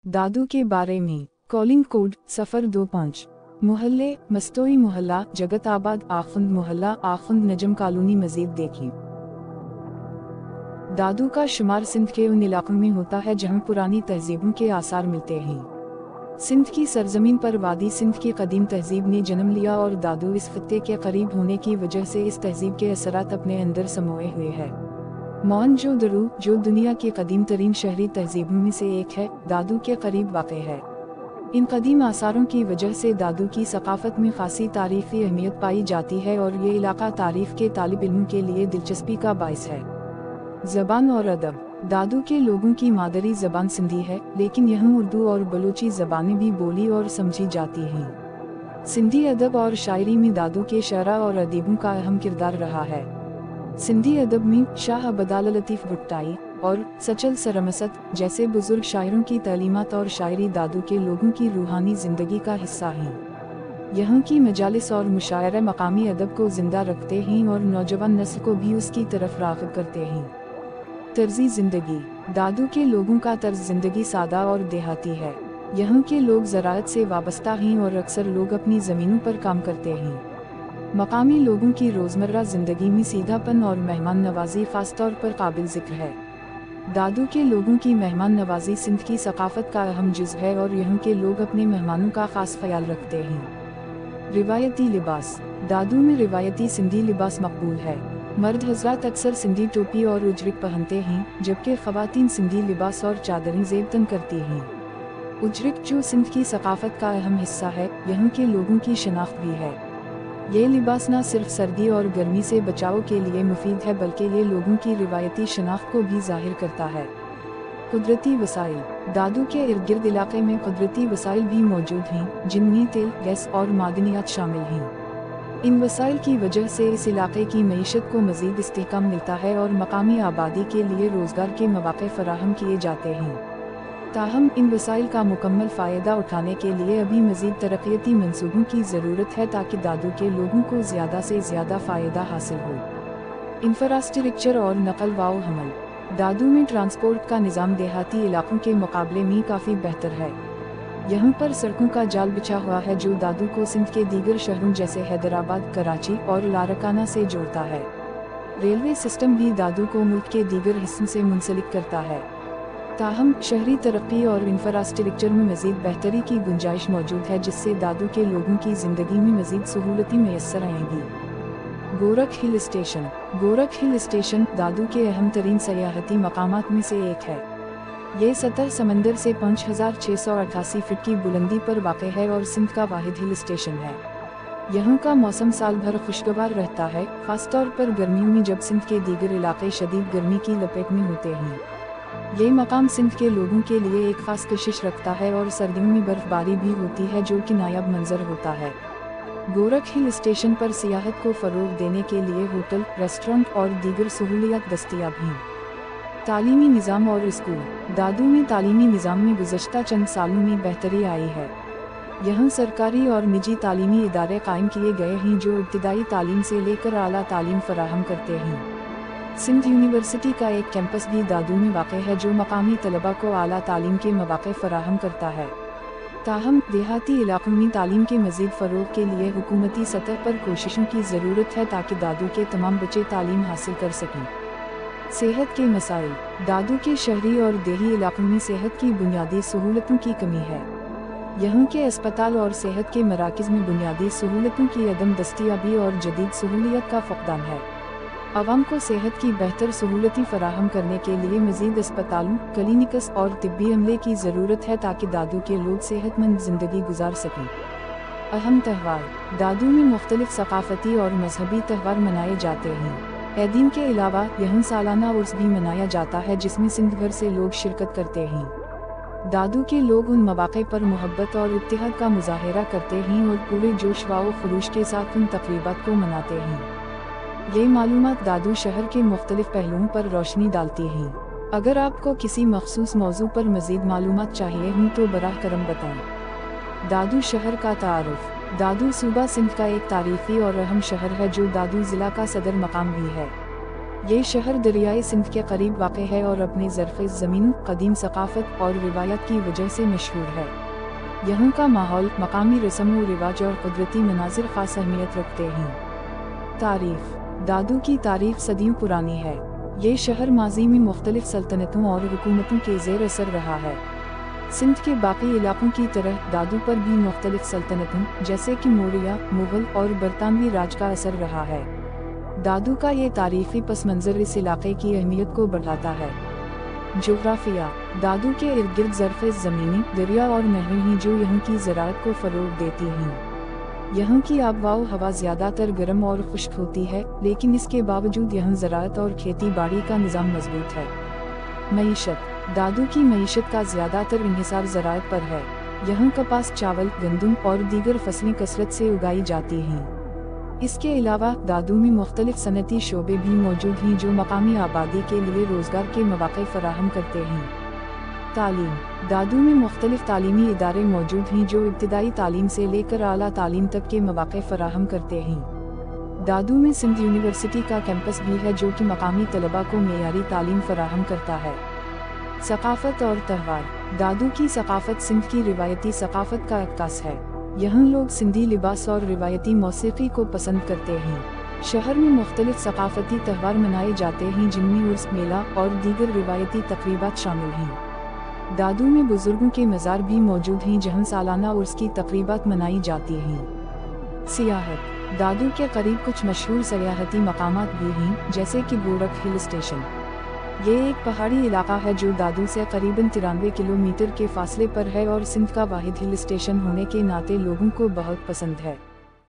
दादू के बारे में। Calling code 025। मोहल्ले मस्तोई मोहल्ला, जगत आबाद, आखुंद मोहल्ला, आखुंद नजम कॉलोनी। मजीद देखिए। दादू का शुमार सिंध के उन इलाकों में होता है जहां पुरानी तहजीबों के आसार मिलते हैं। सिंध की सरजमीन पर वादी सिंध की कदीम तहजीब ने जन्म लिया और दादू इस खत्ते के करीब होने की वजह से इस तहजीब के असरात अपने अंदर समोए हुए है। मोहनजोदड़ो, जो दुनिया की कदीम तरीन शहरी तहजीबों में से एक है, दादू के करीब वाक़ है। इन कदीम आसारों की वजह से दादू की सकाफत में खासी तारीखी अहमियत पाई जाती है और ये इलाका तारीख के तालिब इल्म के लिए दिलचस्पी का बाइस है। ज़बान और अदब। दादू के लोगों की मादरी ज़बान सिंधी है, लेकिन यहाँ उर्दू और बलूची ज़बानें भी बोली और समझी जाती हैं। सिंधी अदब और शायरी में दादू के शरा और अदीबों का अहम किरदार रहा है। सिंधी अदब में शाह अब्दाल लतीफ़ भुट्टाई और सचल सरमसत जैसे बुजुर्ग शायरों की तालीमात और शायरी दादू के लोगों की रूहानी ज़िंदगी का हिस्सा हैं। यहाँ की मजालिस और मुशायरे मकामी अदब को ज़िंदा रखते हैं और नौजवान नस्ल को भी उसकी तरफ राग़िब करते हैं। तर्ज़ी ज़िंदगी। दादू के लोगों का तर्ज ज़िंदगी सादा और देहाती है। यहाँ के लोग ज़राअत से वाबस्ता हैं और अक्सर लोग अपनी ज़मीनों पर काम करते हैं। मकामी लोगों की रोज़मर्रा ज़िंदगी में सीधापन और मेहमान नवाजी ख़ास तौर पर काबिल ज़िक्र है। दादू के लोगों की मेहमान नवाजी सिंध की सकाफ़त का अहम जुज़ है और यहाँ के लोग अपने मेहमानों का ख़ास ख्याल रखते हैं। रिवायती लिबास। दादू में रिवायती सिंधी लिबास मकबूल है। मर्द हज़रात अक्सर सिंधी टोपी और उजरिक पहनते हैं, जबकि ख़वातीन सिंधी लिबास और चादरें ज़ेब करती हैं। उजरिक जो सिंध की सकाफ़त का अहम हिस्सा है, यहाँ के लोगों की शनाख्त भी है। ये लिबास न सिर्फ सर्दी और गर्मी से बचाव के लिए मुफीद है, बल्कि ये लोगों की रिवायती शनाख्त को भी ज़ाहिर करता है। कुदरती वसाइल। दादू के इर्द गिर्द इलाके में कुदरती वसाइल भी मौजूद हैं, जिनमें तेल, गैस और मादनियात शामिल हैं। इन वसाइल की वजह से इस इलाके की मईशत को मज़ीद इस्तेहकाम मिलता है और मकामी आबादी के लिए रोज़गार के मौक़े फ़राहम किए जाते हैं। ताहम इन वसाइल का मुकम्मल फ़ायदा उठाने के लिए अभी मज़ीद तरक्याती मंसूबों की ज़रूरत है ताकि दादू के लोगों को ज़्यादा से ज़्यादा फ़ायदा हासिल हो। इंफ्रास्ट्रक्चर और नकल व हमल। दादू में ट्रांसपोर्ट का निज़ाम देहाती इलाकों के मुकाबले में काफ़ी बेहतर है। यहाँ पर सड़कों का जाल बिछा हुआ है जो दादू को सिंध के दीगर शहरों जैसे हैदराबाद, कराची और लारकाना से जोड़ता है। रेलवे सिस्टम भी दादू को मुल्क के दीगर हिस्सों से मुंसलिक करता है। ताहम शहरी तरक्की और इंफ्रास्ट्रक्चर में मज़ीद बेहतरी की गुंजाइश मौजूद है, जिससे दादू के लोगों की ज़िंदगी में मज़ीद सहूलतें मैसर आएंगी। Gorakh hill station. Gorakh hill station Dadu के अहम तरीन सयाहती मकामात में से एक है। ये सतह समंदर से 5688 फीट की बुलंदी पर वाक़ है और सिंध का वाहिद हिल स्टेशन है। यहाँ का मौसम साल भर खुशगवार रहता है, ख़ास तौर पर गर्मियों में जब सिंध के दीगर इलाके शदीद गर्मी की लपेट में होते हैं। ये मकाम सिंध के लोगों के लिए एक ख़ास कशिश रखता है और सर्दियों में बर्फ़बारी भी होती है, जो कि नायाब मंजर होता है। गोरख हिल स्टेशन पर सियाहत को फ़रोग़ देने के लिए होटल, रेस्टोरेंट और दीगर सहूलियात दस्तयाब हैं। तालीमी निज़ाम और स्कूल। दादू में तालीमी निज़ाम में गुज़श्ता चंद सालों में बेहतरी आई है। यहाँ सरकारी और निजी तालीमी इदारे कायम किए गए हैं जो इब्तिदाई तालीम से लेकर आला तालीम फराहम करते हैं। सिंध यूनिवर्सिटी का एक कैंपस भी दादू में वाक़ है जो मकामी तलबा को आला तालीम के मौक़े फ़राहम करता है। ताहम देहाती इलाकों में तालीम के मज़ीद फ़रोग़ के लिए हुकूमती सतह पर कोशिशों की ज़रूरत है ताकि दादू के तमाम बच्चे तालीम हासिल कर सकें। सेहत के मसाइल। दादू के शहरी और देही इलाकों में सेहत की बुनियादी सहूलतों की कमी है। यहाँ के अस्पताल और सेहत के मराकज़ में बुनियादी सहूलतों की अदम दस्तयाबी और जदीद सहूलियत का फ़क़दान है। अवाम को सेहत की बेहतर सहूलतें फ़राहम करने के लिए मज़ीद अस्पतालों, क्लिनिक्स और तिब्बी अमले की ज़रूरत है ताकि दादू के लोग सेहतमंद ज़िंदगी गुजार सकें। अहम त्यौहार। दादू में मुख्तलिफ सकाफ़ती और मजहबी त्यौहार मनाए जाते हैं। ऐदीन के अलावा यहाँ सालाना उर्स भी मनाया जाता है जिसमें सिंध भर से लोग शिरकत करते हैं। दादू के लोग उन मौक़े पर मोहब्बत और इत्तेहाद का मुज़ाहिरा करते हैं और पूरे जोश व खरूश के साथ उन तक़रीबात को मनाते हैं। ये मालूमात दादू शहर के मुख्तलिफ पहलुओं पर रोशनी डालती हैं। अगर आपको किसी मख़सूस मौजू पर मज़ीद मालूमात चाहिए हों तो बराह करम बताएं। दादू शहर का तारुफ़। दादू सूबा सिंध का एक तारीख़ी और अहम शहर है जो दादू ज़िला का सदर मकाम भी है। ये शहर दरियाए सिंध के करीब वाक़ है और अपने ज़रफ़ ज़मीन, कदीम सक़ाफ़त और रिवायत की वजह से मशहूर है। यहाँ का माहौल, मकामी रस्म व रिवाज और कुदरती मनाज़िर ख़ास अहमियत रखते हैं। तारीफ़। दादू की तारीफ़ सदियों पुरानी है। ये शहर माजी में मुख्तलिफ सल्तनतों और हुकूमतों के ज़ेर असर रहा है। सिंध के बाकी इलाकों की तरह दादू पर भी मुख्तलिफ सल्तनतों जैसे कि मौर्य, मुग़ल और बरतानवी राज का असर रहा है। दादू का ये तारीख़ी पस मंज़र इस इलाक़े की अहमियत को बढ़ाता है। जोग्राफिया। दादू के इर्द गिर्द ज़रफ़े ज़मीनी, दरिया और नहरें हैं जो यहाँ की ज़राअत को फ़रोग़ देती हैं। यहाँ की आबवा हवा ज़्यादातर गर्म और खुश्क होती है, लेकिन इसके बावजूद यहाँ ज़राअत और खेती बाड़ी का निज़ाम मजबूत है। मईशत। दादू की मईशत का ज़्यादातर इन्हिसार ज़राअत पर है। यहाँ कपास, चावल, गंदम और दीगर फसलें कसरत से उगाई जाती हैं। इसके अलावा दादू में मुख्तलिफ सनती शोबे भी मौजूद हैं जो मकामी आबादी के लिए रोज़गार के मौक़े फ़राहम करते हैं। तालीम। दादू में मुख्तलिफ तालीमी इदारे मौजूद हैं जो इब्तिदाई तालीम से लेकर आला तालीम तक के मौक़े फ़राहम करते हैं। दादू में सिंध यूनिवर्सिटी का कैंपस भी है जो कि मकामी तलबा को मेयारी तालीम फ़राहम करता है। सक़ाफ़त और त्यौहार। दादू की सक़ाफ़त सिंध की रिवायती सक़ाफ़त का अक्कास है। यहाँ लोग सिंधी लिबास और रिवायती मौसीक़ी को पसंद करते हैं। शहर में मुख्तलिफ सक़ाफ़ती त्यौहार मनाए जाते हैं जिनमें उर्स, मेला और दीगर रिवायती तक़रीबात शामिल हैं। दादू में बुज़ुर्गों के मज़ार भी मौजूद हैं जहाँ सालाना उर्स की तक़रीबात मनाई जाती हैं। सियाहत। दादू के करीब कुछ मशहूर सयाहती मकामात भी हैं जैसे कि बोरक हिल स्टेशन। ये एक पहाड़ी इलाका है जो दादू से करीबन 93 किलोमीटर के फासले पर है और सिंध का वाहिद हिल स्टेशन होने के नाते लोगों को बहुत पसंद है।